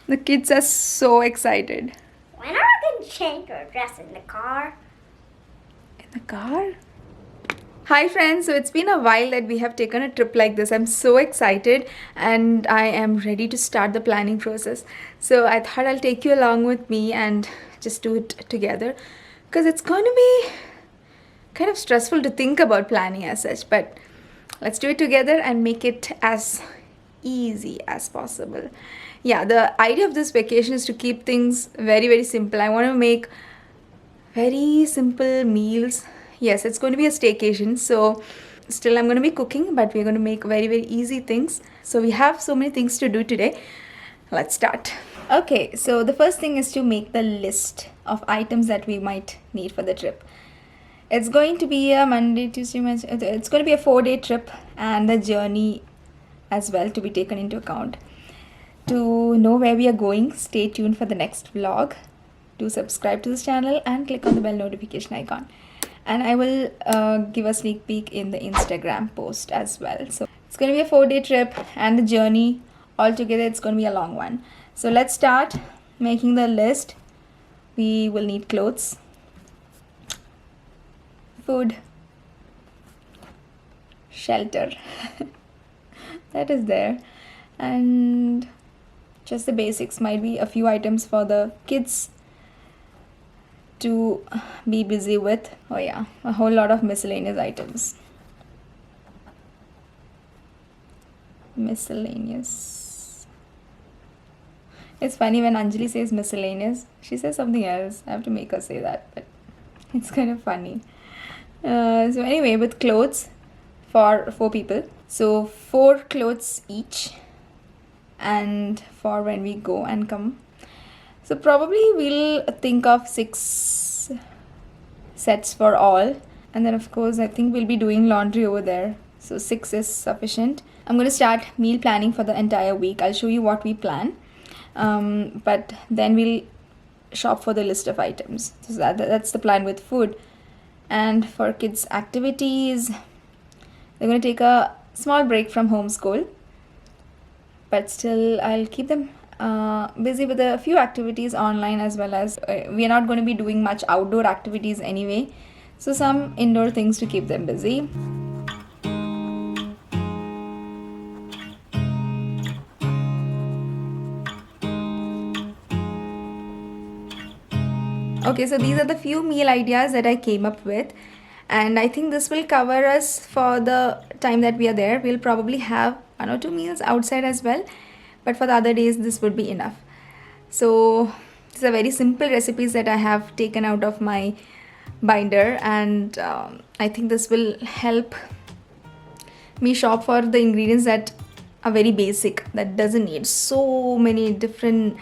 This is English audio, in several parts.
The kids are so excited. When are we going to change our dress in the car? In the car? Hi friends, so it's been a while that we have taken a trip like this. I'm so excited and I am ready to start the planning process. So I thought I'll take you along with me and just do it together because it's going to be kind of stressful to think about planning as such, but let's do it together and make it as easy as possible. Yeah, the idea of this vacation is to keep things very simple. I want to make very simple meals. Yes, it's going to be a staycation, so still I'm going to be cooking, but we're going to make very easy things. So we have so many things to do today. Let's start. Okay, so the first thing is to make the list of items that we might need for the trip. It's going to be a Monday, Tuesday, Wednesday. It's going to be a 4-day trip and the journey as well to be taken into account. To know where we are going, stay tuned for the next vlog. Do subscribe to this channel and click on the bell notification icon. And I will give a sneak peek in the Instagram post as well. So it's going to be a 4-day trip and the journey altogether, it's going to be a long one. So let's start making the list. We will need clothes, food, shelter, that is there, and just the basics. Might be a few items for the kids to be busy with. Oh yeah, a whole lot of miscellaneous items. Miscellaneous. It's funny when Anjali says miscellaneous, she says something else. I have to make her say that, but it's kind of funny. So anyway, with clothes for 4 people, so 4 clothes each, and for when we go and come. So probably we'll think of 6 sets for all, and then of course I think we'll be doing laundry over there, so 6 is sufficient. I'm going to start meal planning for the entire week. I'll show you what we plan, but then we'll shop for the list of items. So that's the plan with food. And for kids activities, they're going to take a small break from homeschool, but still I'll keep them busy with a few activities online, as well as we are not going to be doing much outdoor activities anyway, so some indoor things to keep them busy. Okay, so these are the few meal ideas that I came up with, and I think this will cover us for the time that we are there. We'll probably have 1 or 2 meals outside as well, but for the other days this would be enough. So these are very simple recipes that I have taken out of my binder, and I think this will help me shop for the ingredients that are very basic, that doesn't need so many different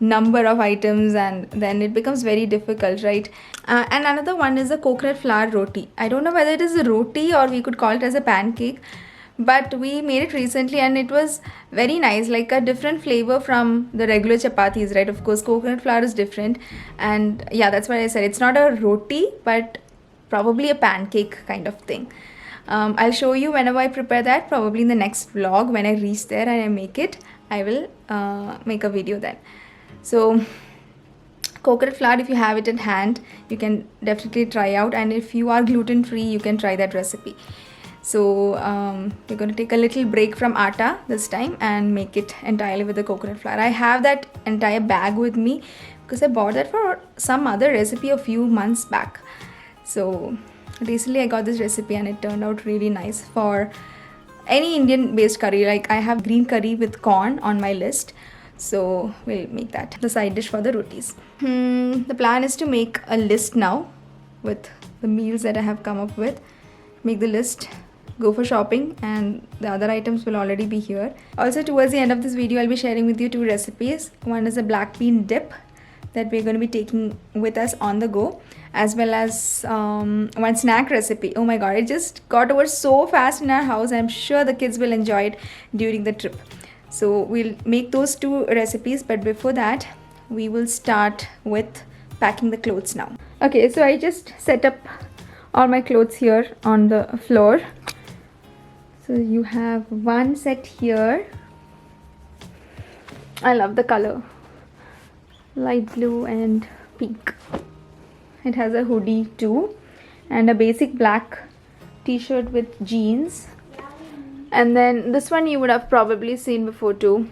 number of items, and then it becomes very difficult, right? And another one is a coconut flour roti. I don't know whether it is a roti or we could call it as a pancake, but we made it recently and it was very nice, like a different flavor from the regular chapatis, right? Of course coconut flour is different, and yeah, that's why I said it's not a roti but probably a pancake kind of thing. I'll show you whenever I prepare that, probably in the next vlog. When I reach there and I make it, I will make a video then. So coconut flour, if you have it in hand, you can definitely try out, and if you are gluten free, you can try that recipe. So we're going to take a little break from atta this time and make it entirely with the coconut flour. I have that entire bag with me because I bought that for some other recipe a few months back. So recently I got this recipe and it turned out really nice for any Indian based curry. Like I have green curry with corn on my list, so we'll make that the side dish for the rotis. The plan is to make a list now with the meals that I have come up with. Make the list, go for shopping, and the other items will already be here. Also towards the end of this video, I'll be sharing with you 2 recipes. One is a black bean dip that we're going to be taking with us on the go, as well as one snack recipe. Oh my god, it just got over so fast in our house. I'm sure the kids will enjoy it during the trip. So we'll make those 2 recipes, but before that we will start with packing the clothes now. Okay, so I just set up all my clothes here on the floor. So you have one set here. I love the color. light blue and pink. It has a hoodie too, and a basic black t-shirt with jeans. And then this one you would have probably seen before too.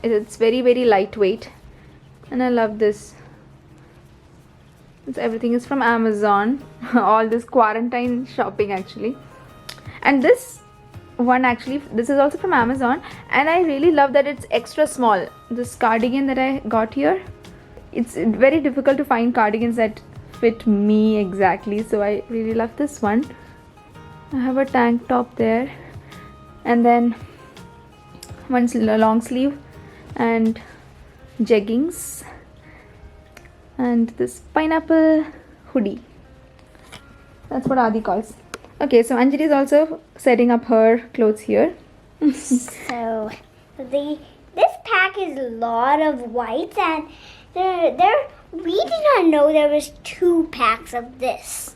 It's very, very lightweight, and I love this. Everything is from Amazon. All this quarantine shopping actually. And this one actually, this is also from Amazon, and I really love that it's extra small. This cardigan that I got here, it's very difficult to find cardigans that fit me exactly, so I really love this one. I have a tank top there, and then one long sleeve and jeggings, and this pineapple hoodie. That's what Adi calls. Okay, so Anjali is also setting up her clothes here. So this pack is a lot of whites, and we did not know there was 2 packs of this.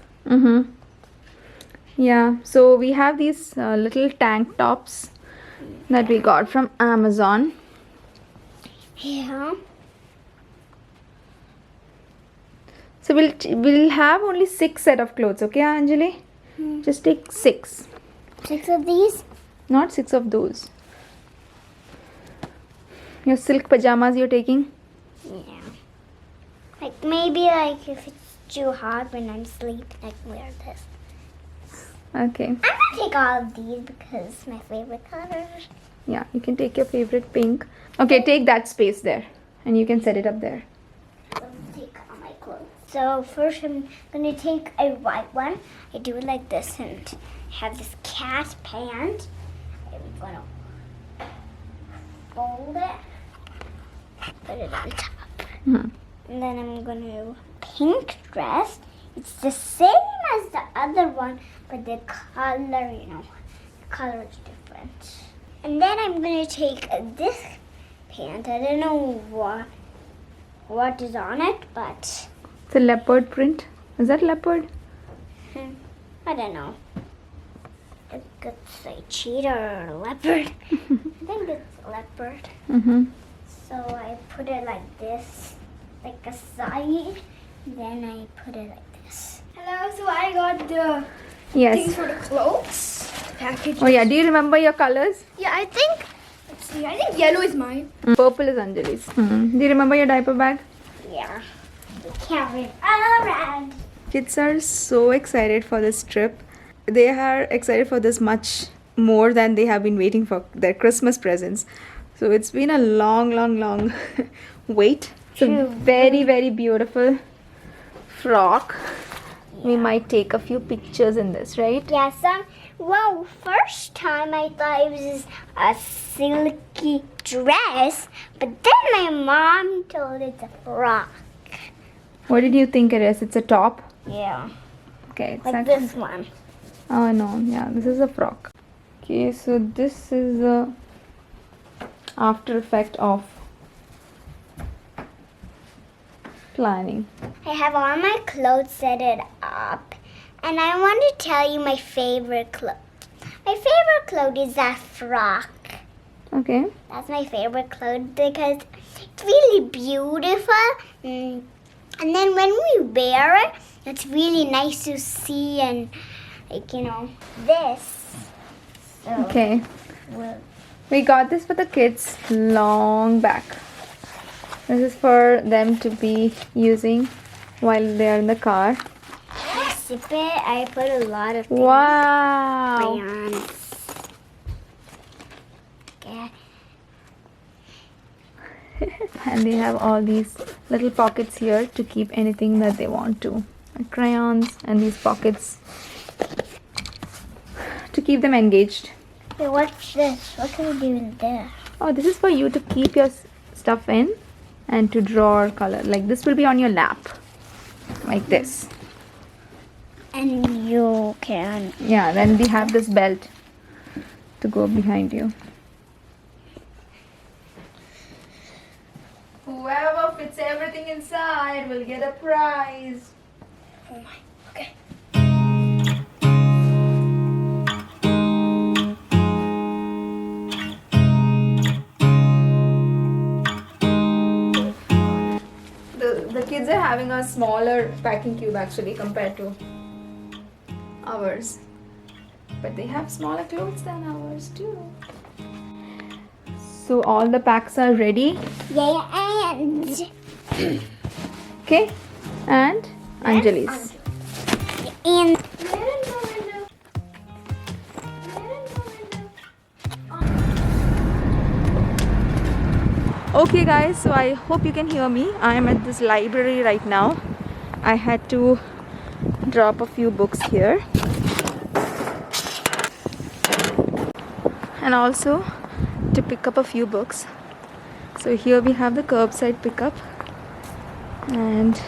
Yeah, so we have these little tank tops that we got from Amazon. Yeah. So we'll have only 6 set of clothes, okay, Anjali? Just take 6. 6 of these? Not 6 of those. Your silk pajamas you're taking? Yeah. Like maybe if it's too hot when I'm sleeping, I can wear this. Okay. I'm gonna take all of these because it's my favorite color. Yeah, you can take your favorite pink. Okay, take that space there, and you can set it up there. So take all my clothes. So first I'm gonna take a white one. I do it like this and have this cat pant. I'm gonna fold it, put it on top. And then I'm gonna do a pink dress. It's the same as the other one, but the color, the color is different. And then I'm gonna take this pant. I don't know what is on it, but It's a leopard print. Is that leopard? I don't know. It's a cheetah or a leopard. I think it's a leopard. So I put it like this, like a side. Then I put it like this. Hello, so I got the things Yes. for the clothes. Package. Oh yeah, do you remember your colors? Yeah, I think, let's see, I think yellow is mine. Purple is Anjali's. Do you remember your diaper bag? Yeah. We carry it all around. Kids are so excited for this trip. They are excited for this much more than they have been waiting for their Christmas presents. So it's been a long wait. It's a True. very, very beautiful frock. We might take a few pictures in this, right? Yeah, well, first time I thought it was a silky dress, but then my mom told it's a frock. What did you think it is? It's a top? Yeah, Okay, it's like actually... this one. Oh no, yeah, this is a frock. Okay, so this is a after effect of planning. I have all my clothes set it up, and I want to tell you my favorite clothes. My favorite clothes is that frock. Okay. That's my favorite clothes because it's really beautiful. And then when we wear it, it's really nice to see and this. So Okay. we'll- We got this for the kids long back. This is for them to be using while they are in the car. I sip it. I put a lot of Wow. crayons. Okay. And they have all these little pockets here to keep anything that they want to. Like crayons and these pockets to keep them engaged. Hey, what's this? What can we do in there? Oh, this is for you to keep your stuff in and to draw or color. Like this will be on your lap. Like this. And you can. Yeah, then we have this belt to go behind you. Whoever fits everything inside will get a prize. Oh my. Okay. kids are having a smaller packing cube actually compared to ours. But they have smaller clothes than ours too. So all the packs are ready. Yeah, and Okay. And Anjali's. and Okay guys, so I hope you can hear me. I am at this library right now. I had to drop a few books here. And also to pick up a few books. So here we have the curbside pickup. And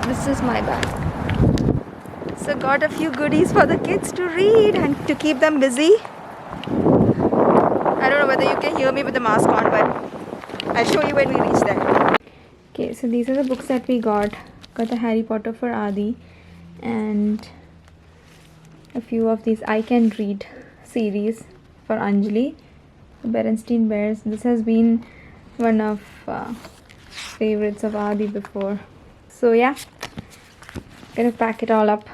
this is my bag. So got a few goodies for the kids to read and to keep them busy. I don't know whether you can hear me with the mask on, but I'll show you when we reach there. Okay, so these are the books that we got. Got the Harry Potter for Adi and a few of these I Can Read series for Anjali. The Berenstein Bears. This has been one of favorites of Adi before. So yeah, gonna pack it all up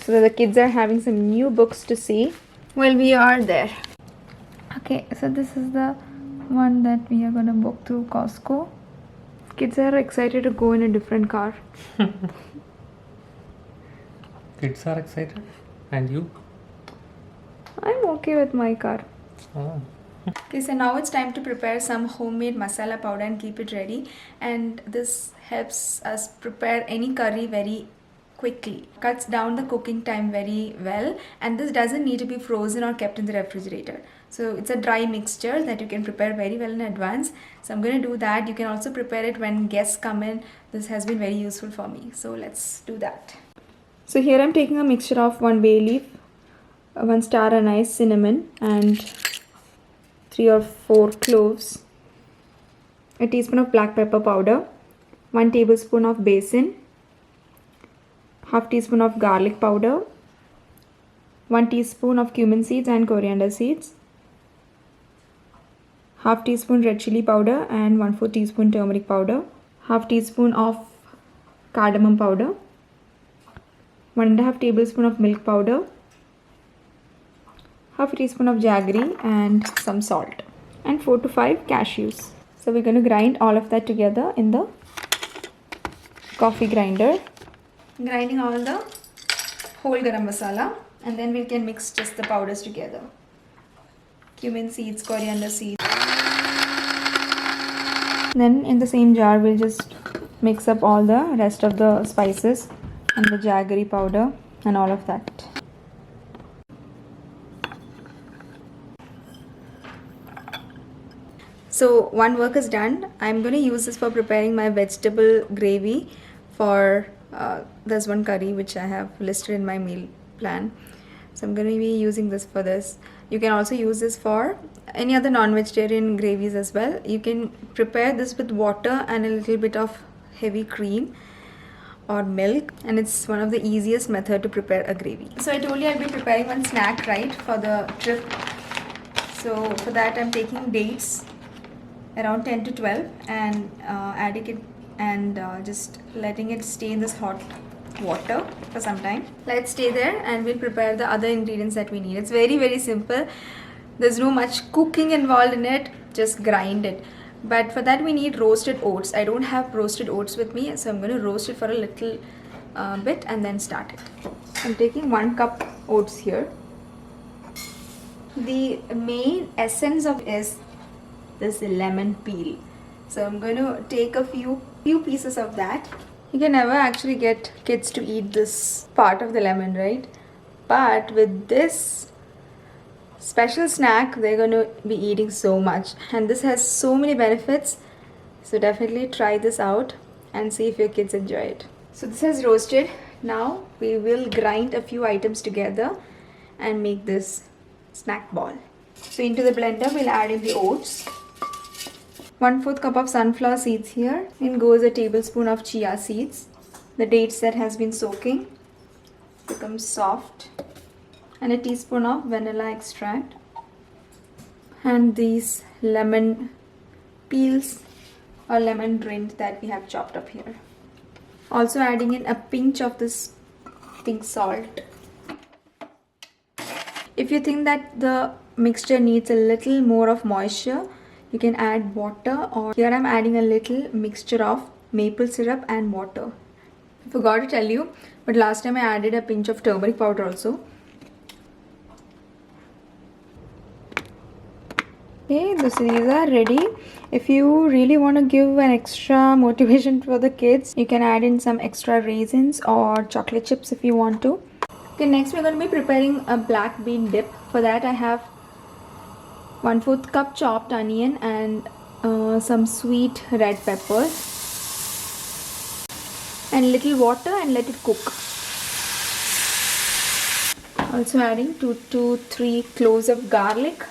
so that the kids are having some new books to see while we are there. Okay, so this is the one that we are gonna book through Costco. Kids are excited to go in a different car. Kids are excited. And you? I'm okay with my car. Oh. Okay, so now it's time to prepare some homemade masala powder and keep it ready. And this helps us prepare any curry very quickly. Cuts down the cooking time very well, and this doesn't need to be frozen or kept in the refrigerator. So it's a dry mixture that you can prepare very well in advance. So I'm going to do that. You can also prepare it when guests come in. This has been very useful for me. So let's do that. So here I'm taking a mixture of 1 bay leaf, 1 star anise, cinnamon, and 3 or 4 cloves, a teaspoon of black pepper powder, 1 tablespoon of basin, half teaspoon of garlic powder, 1 teaspoon of cumin seeds and coriander seeds, half teaspoon red chili powder and 1/4 teaspoon turmeric powder, half teaspoon of cardamom powder, 1.5 tablespoon of milk powder, half a teaspoon of jaggery and some salt, and 4 to 5 cashews. So we're going to grind all of that together in the coffee grinder. Grinding all the whole garam masala, and then we can mix just the powders together. Cumin seeds, coriander seeds. Then in the same jar we'll just mix up all the rest of the spices and the jaggery powder and all of that. So one work is done. I'm going to use this for preparing my vegetable gravy for there's one curry which I have listed in my meal plan. So I'm going to be using this for this. You can also use this for any other non-vegetarian gravies as well. You can prepare this with water and a little bit of heavy cream or milk, and it's one of the easiest method to prepare a gravy. So I told you I'll be preparing one snack, right, for the trip. So for that I'm taking dates around 10 to 12 and adding it and just letting it stay in this hot water for some time. Let's stay there and we'll prepare the other ingredients that we need. It's very simple. There's no much cooking involved in it, just grind it. But for that we need roasted oats. I don't have roasted oats with me, so I'm going to roast it for a little bit and then start it. I'm taking 1 cup oats here. The main essence of is this lemon peel. So I'm going to take a few pieces of that. You can never actually get kids to eat this part of the lemon, right? But with this special snack, they're going to be eating so much. And this has so many benefits. So definitely try this out and see if your kids enjoy it. So this has roasted. Now we will grind a few items together and make this snack ball. So into the blender, we'll add in the oats. 1/4 cup of sunflower seeds here. In goes a tablespoon of chia seeds. The dates that has been soaking becomes soft. And a teaspoon of vanilla extract. And these lemon peels or lemon rind that we have chopped up here. Also adding in a pinch of this pink salt. If you think that the mixture needs a little more of moisture, you can add water, or here I'm adding a little mixture of maple syrup and water. I forgot to tell you, but last time I added a pinch of turmeric powder also. Okay, these are ready. If you really want to give an extra motivation for the kids, you can add in some extra raisins or chocolate chips if you want to. Okay, next we're going to be preparing a black bean dip. For that I have 1/4 cup chopped onion and some sweet red peppers and little water and let it cook. Also adding 2 to 3 cloves of garlic.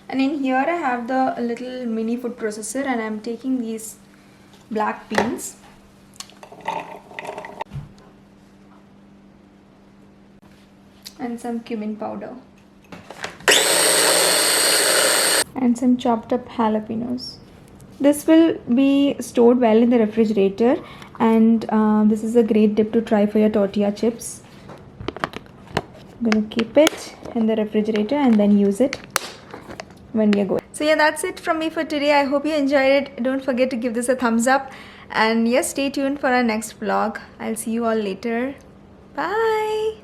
And in here I have the little mini food processor and I'm taking these black beans. And some cumin powder. And some chopped up jalapenos. This will be stored well in the refrigerator, and this is a great dip to try for your tortilla chips. I'm gonna keep it in the refrigerator and then use it when we are going. So yeah, that's it from me for today. I hope you enjoyed it. Don't forget to give this a thumbs up, and yes, stay tuned for our next vlog. I'll see you all later. Bye.